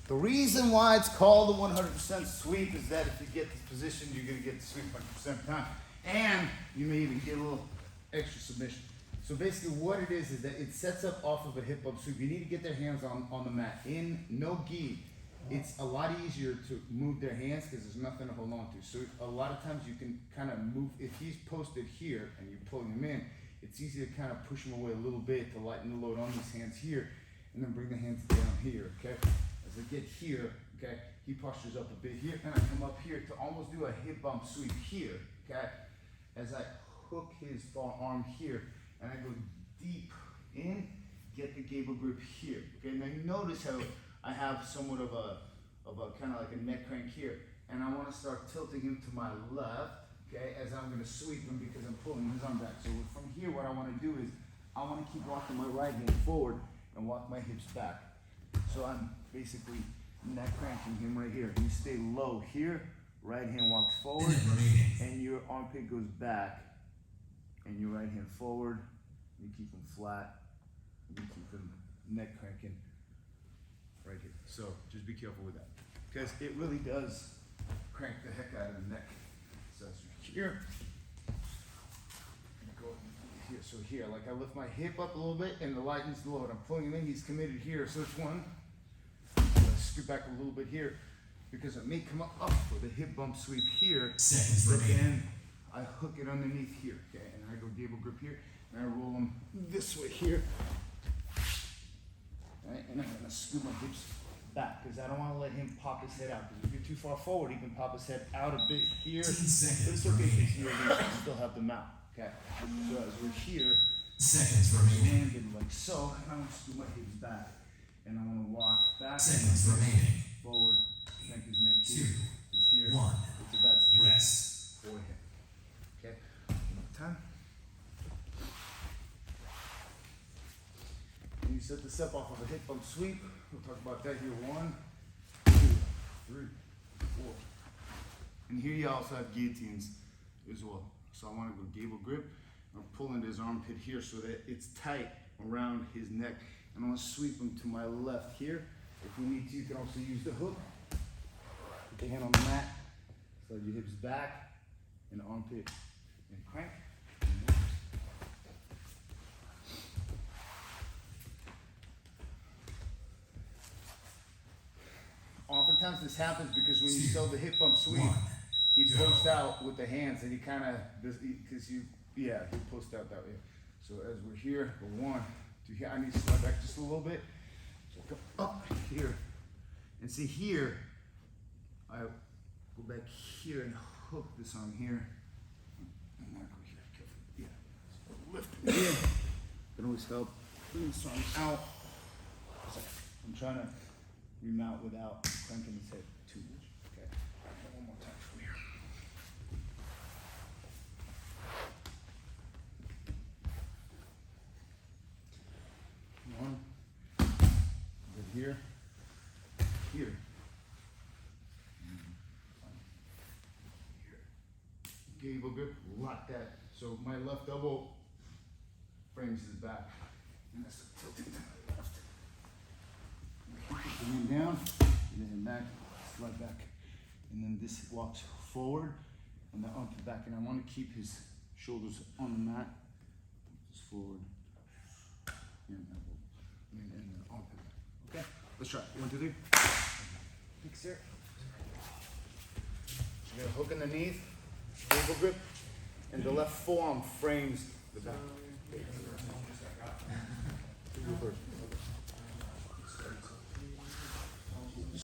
The reason why it's called the 100% sweep is that if you get this position, you're going to get the sweep 100% of the time. And you may even get a little extra submission. So basically what it is that it sets up off of a hip bump sweep. You need to get their hands on the mat. In no gi, it's a lot easier to move their hands because there's nothing to hold on to. So a lot of times you can kind of move, if he's posted here and you're pulling him in, it's easy to kind of push him away a little bit to lighten the load on these hands here and then bring the hands down here, okay? As I get here, okay, he postures up a bit here and I come up here to almost do a hip bump sweep here, okay? As I hook his forearm here and I go deep in, get the gable grip here, okay? Now you notice how I have somewhat of a kind of like a neck crank here, and I want to start tilting him to my left, okay, as I'm going to sweep him because I'm pulling his arm back. So from here, what I want to do is I want to keep walking my right hand forward and walk my hips back. So I'm basically neck cranking him right here. You stay low here, right hand walks forward, and your armpit goes back, and your right hand forward. You keep him flat, you keep him neck cranking right here. So just be careful with that because it really does crank the heck out of the neck. So here, go here. So here, like I lift my hip up a little bit and the lightens the load. I'm pulling him in. He's committed here. So it's one. Scoot back a little bit here because I may come up with a hip bump sweep here, but then I hook it underneath here. Okay, and I go gable grip here and I roll him this way here. Right, and I'm gonna scoot my hips back because I don't want to let him pop his head out. Because if you're too far forward, he can pop his head out a bit here. But it's okay because here we still have the mount. Okay, so as we're here, landed like so, and I'm gonna scoot my hips back, and I'm gonna walk back. Forward, crank his neck here. He's here. It's about to rest for him. Okay, one more time. You set this up off of a hip bump sweep. We'll talk about that here. 1, 2, 3, 4. And here you also have guillotines as well. So I want to go gable grip. I'm pulling his armpit here so that it's tight around his neck. And I'm going to sweep him to my left here. If you need to, you can also use the hook. Put the hand on the mat. Slide your hips back and armpit and crank. Oftentimes this happens because when you sell the hip bump sweep, he posts out with the hands and he kind of, because he posts out that way. So as we're here, go 1, 2, here, I need to slide back just a little bit. So come up here. And see here, I go back here and hook this arm here. I want to go here, careful. Yeah. So lift it in. Can always help. Bring this arm out. So I'm trying to remount without cranking his head too much. Okay. One more time from here. 1. Good here. Here. Here. Gable grip. Lock that. So my left elbow frames his back. And that's tilting to my left. Lean down, and then back, slide back. And then this walks forward and the armpit back. And I want to keep his shoulders on the mat. Just forward. And elbow. And then armpit back. Okay? Let's try it. 1, 2, 3. Fix here. You got a hook underneath, gable grip, and the left forearm frames the back.